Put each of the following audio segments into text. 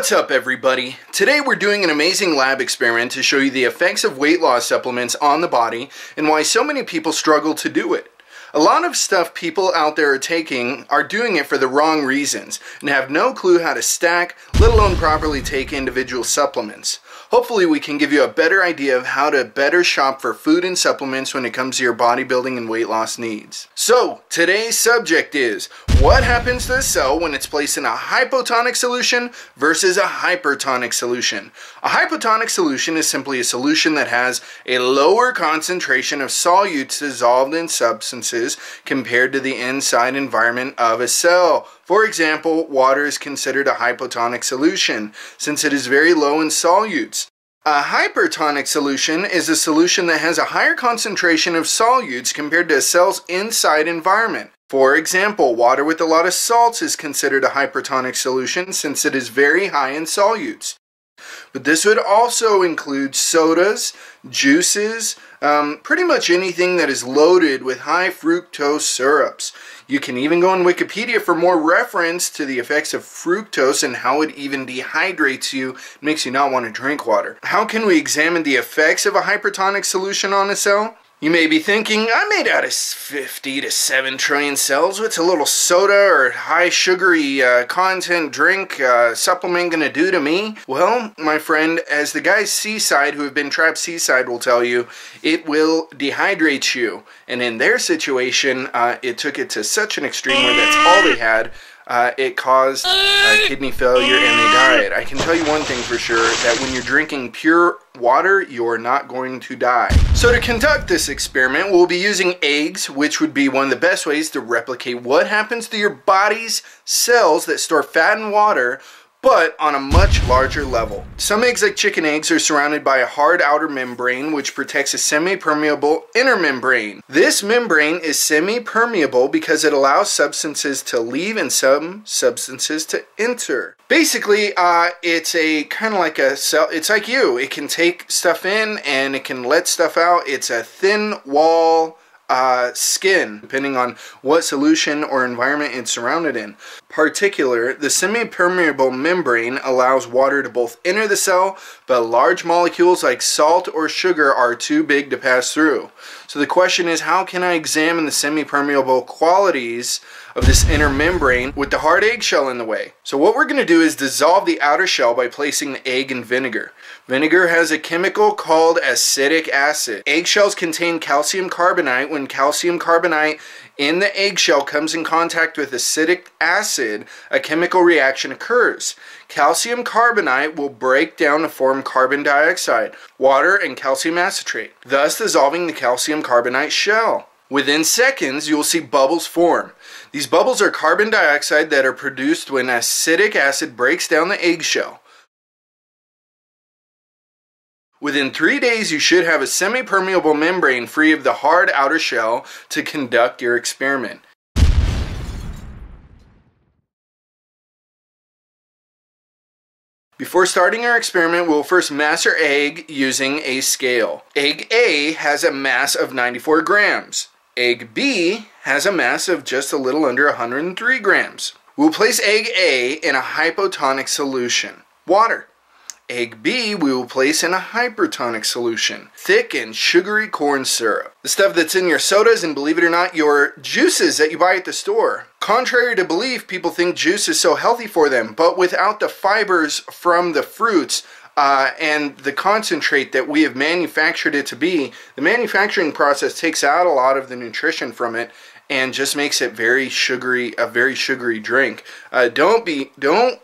What's up everybody? Today we're doing an amazing lab experiment to show you the effects of weight loss supplements on the body and why so many people struggle to do it. A lot of stuff people out there are taking are doing it for the wrong reasons and have no clue how to stack, let alone properly take individual supplements. Hopefully we can give you a better idea of how to better shop for food and supplements when it comes to your bodybuilding and weight loss needs. So, today's subject is, what happens to the cell when it's placed in a hypotonic solution versus a hypertonic solution? A hypotonic solution is simply a solution that has a lower concentration of solutes dissolved in substances compared to the inside environment of a cell. For example, water is considered a hypotonic solution since it is very low in solutes. A hypertonic solution is a solution that has a higher concentration of solutes compared to a cell's inside environment. For example, water with a lot of salts is considered a hypertonic solution since it is very high in solutes. But this would also include sodas, juices, pretty much anything that is loaded with high fructose syrups. You can even go on Wikipedia for more reference to the effects of fructose and how it even dehydrates you, makes you not want to drink water. How can we examine the effects of a hypertonic solution on a cell? You may be thinking, I'm made out of 50 to 7 trillion cells. What's a little soda or high sugary content drink supplement gonna do to me? Well, my friend, as the guys seaside who have been trapped seaside will tell you, it will dehydrate you. And in their situation, it took it to such an extreme where that's all they had. It caused kidney failure and they died. I can tell you one thing for sure, that when you're drinking pure water, you're not going to die. So to conduct this experiment, we'll be using eggs, which would be one of the best ways to replicate what happens to your body's cells that store fat and water, but on a much larger level. Some eggs, like chicken eggs, are surrounded by a hard outer membrane which protects a semi-permeable inner membrane. This membrane is semi-permeable because it allows substances to leave and some substances to enter. Basically, it's a kind of like a cell. It's like you. It can take stuff in and it can let stuff out. It's a thin wall skin, depending on what solution or environment it's surrounded in. Particular, the semi-permeable membrane allows water to both enter the cell, but large molecules like salt or sugar are too big to pass through. So the question is, how can I examine the semi-permeable qualities of this inner membrane with the hard eggshell in the way? So what we're going to do is dissolve the outer shell by placing the egg in vinegar. Vinegar has a chemical called acetic acid. Eggshells contain calcium carbonate. When calcium carbonate in the eggshell comes in contact with acetic acid, a chemical reaction occurs. Calcium carbonate will break down to form carbon dioxide, water, and calcium acetate, thus dissolving the calcium carbonate shell. Within seconds, you will see bubbles form. These bubbles are carbon dioxide that are produced when acetic acid breaks down the eggshell. Within 3 days, you should have a semi-permeable membrane free of the hard outer shell to conduct your experiment. Before starting our experiment, we'll first mass our egg using a scale. Egg A has a mass of 94 grams. Egg B has a mass of just a little under 103 grams. We'll place egg A in a hypotonic solution, water. Egg B we will place in a hypertonic solution, thick and sugary corn syrup. The stuff that's in your sodas and, believe it or not, your juices that you buy at the store. Contrary to belief, people think juice is so healthy for them, but without the fibers from the fruits and the concentrate that we have manufactured it to be, the manufacturing process takes out a lot of the nutrition from it and just makes it very sugary, a very sugary drink.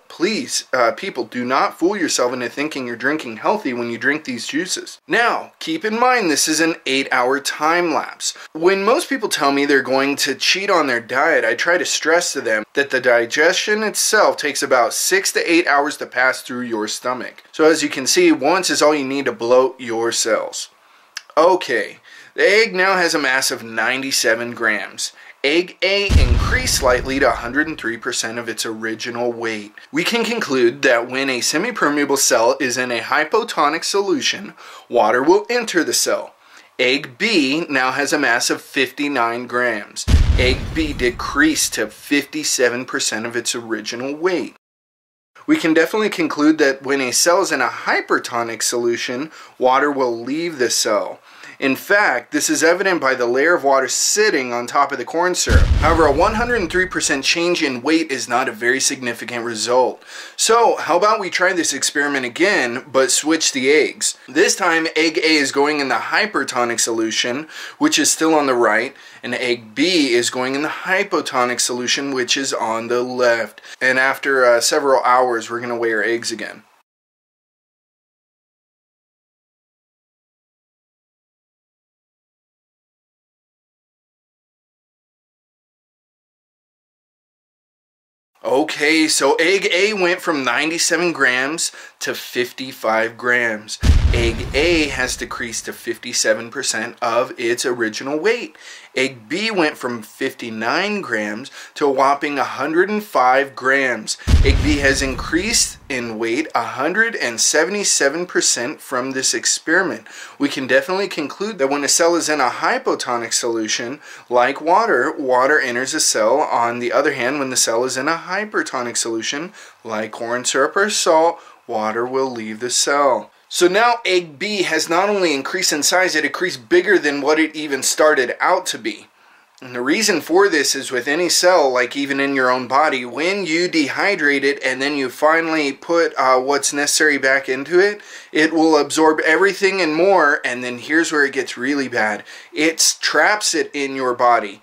Please, people, do not fool yourself into thinking you're drinking healthy when you drink these juices. Now, keep in mind this is an 8-hour time lapse. When most people tell me they're going to cheat on their diet, I try to stress to them that the digestion itself takes about 6 to 8 hours to pass through your stomach. So as you can see, once is all you need to bloat your cells. Okay. The egg now has a mass of 97 grams. Egg A increased slightly to 103% of its original weight. We can conclude that when a semi-permeable cell is in a hypotonic solution, water will enter the cell. Egg B now has a mass of 59 grams. Egg B decreased to 57% of its original weight. we can definitely conclude that when a cell is in a hypertonic solution, water will leave the cell. In fact, this is evident by the layer of water sitting on top of the corn syrup. However, a 103% change in weight is not a very significant result. So, how about we try this experiment again, but switch the eggs? This time, egg A is going in the hypertonic solution, which is still on the right, and egg B is going in the hypotonic solution, which is on the left. And after several hours, we're going to weigh our eggs again. Okay, so egg A went from 97 grams to 55 grams. Egg A has decreased to 57% of its original weight. Egg B went from 59 grams to a whopping 105 grams. Egg B has increased in weight 177% from this experiment. We can definitely conclude that when a cell is in a hypotonic solution, like water, water enters a cell. On the other hand, when the cell is in a hypertonic solution, like corn syrup or salt, water will leave the cell. So now egg B has not only increased in size, it increased bigger than what it even started out to be. And the reason for this is with any cell, like even in your own body, when you dehydrate it and then you finally put what's necessary back into it, it will absorb everything and more, and then here's where it gets really bad. It traps it in your body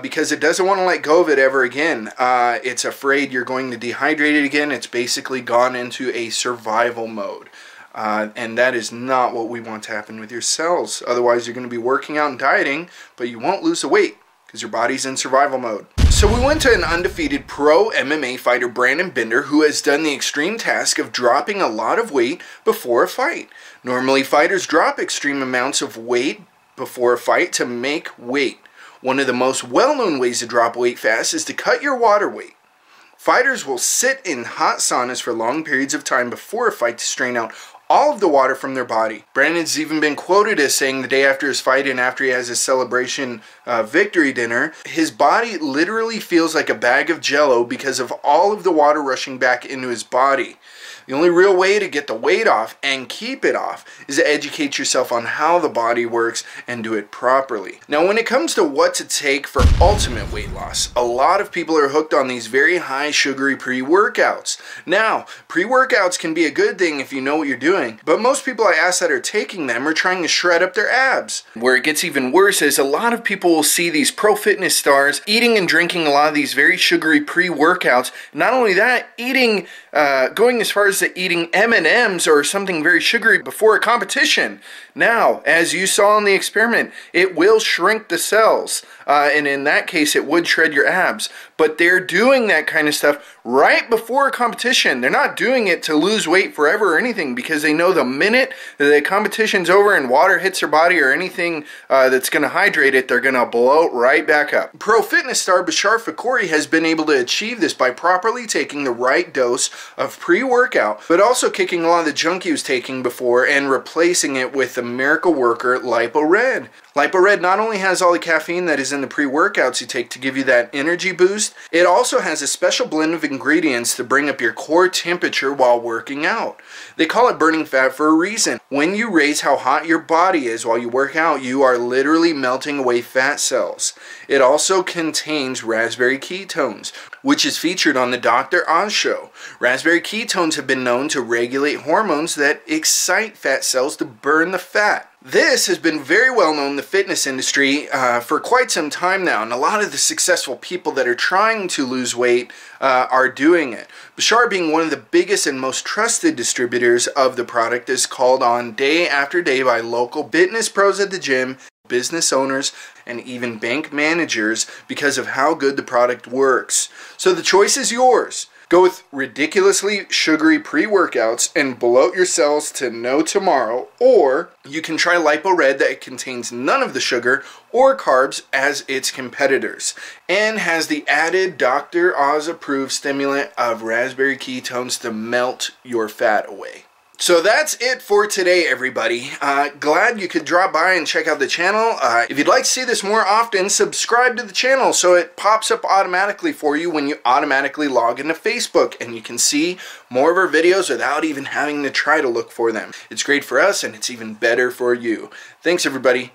because it doesn't want to let go of it ever again. It's afraid you're going to dehydrate it again. It's basically gone into a survival mode. And that is not what we want to happen with your cells. Otherwise, you're going to be working out and dieting, but you won't lose the weight because your body's in survival mode. So we went to an undefeated pro MMA fighter, Brandon Bender, who has done the extreme task of dropping a lot of weight before a fight. Normally, fighters drop extreme amounts of weight before a fight to make weight. One of the most well-known ways to drop weight fast is to cut your water weight. Fighters will sit in hot saunas for long periods of time before a fight to strain out all of the water from their body. Brandon's even been quoted as saying the day after his fight and after he has his celebration victory dinner, his body literally feels like a bag of jello because of all of the water rushing back into his body. The only real way to get the weight off and keep it off is to educate yourself on how the body works and do it properly. Now, when it comes to what to take for ultimate weight loss, a lot of people are hooked on these very high sugary pre-workouts. Now, pre-workouts can be a good thing if you know what you're doing, but most people I ask that are taking them are trying to shred up their abs. Where it gets even worse is a lot of people will see these pro fitness stars eating and drinking a lot of these very sugary pre-workouts. Not only that, going as far as to eating M&Ms or something very sugary before a competition. Now, as you saw in the experiment, it will shrink the cells, and in that case, it would shred your abs. But they're doing that kind of stuff right before a competition. They're not doing it to lose weight forever or anything, because they know the minute that the competition's over and water hits their body or anything that's going to hydrate it, they're going to bloat right back up. Pro fitness star Bashar Fakori has been able to achieve this by properly taking the right dose of pre-workout, but also kicking a lot of the junk he was taking before and replacing it with the miracle worker Lipo Red. Lipo Red not only has all the caffeine that is in the pre-workouts you take to give you that energy boost, it also has a special blend of ingredients to bring up your core temperature while working out. They call it burning fat for a reason. When you raise how hot your body is while you work out, you are literally melting away fat cells. It also contains raspberry ketones, which is featured on the Dr. Oz show. Raspberry ketones have been known to regulate hormones that excite fat cells to burn the fat. This has been very well known in the fitness industry for quite some time now, and a lot of the successful people that are trying to lose weight are doing it. Bashar, being one of the biggest and most trusted distributors of the product, is called on day after day by local fitness pros at the gym, business owners, and even bank managers because of how good the product works. So the choice is yours. Go with ridiculously sugary pre-workouts and bloat your cells to no tomorrow, or you can try Lipo Red that contains none of the sugar or carbs as its competitors and has the added Dr. Oz approved stimulant of raspberry ketones to melt your fat away. So that's it for today, everybody. Glad you could drop by and check out the channel. If you'd like to see this more often, subscribe to the channel so it pops up automatically for you when you automatically log into Facebook, and you can see more of our videos without even having to try to look for them. It's great for us, and it's even better for you. Thanks, everybody.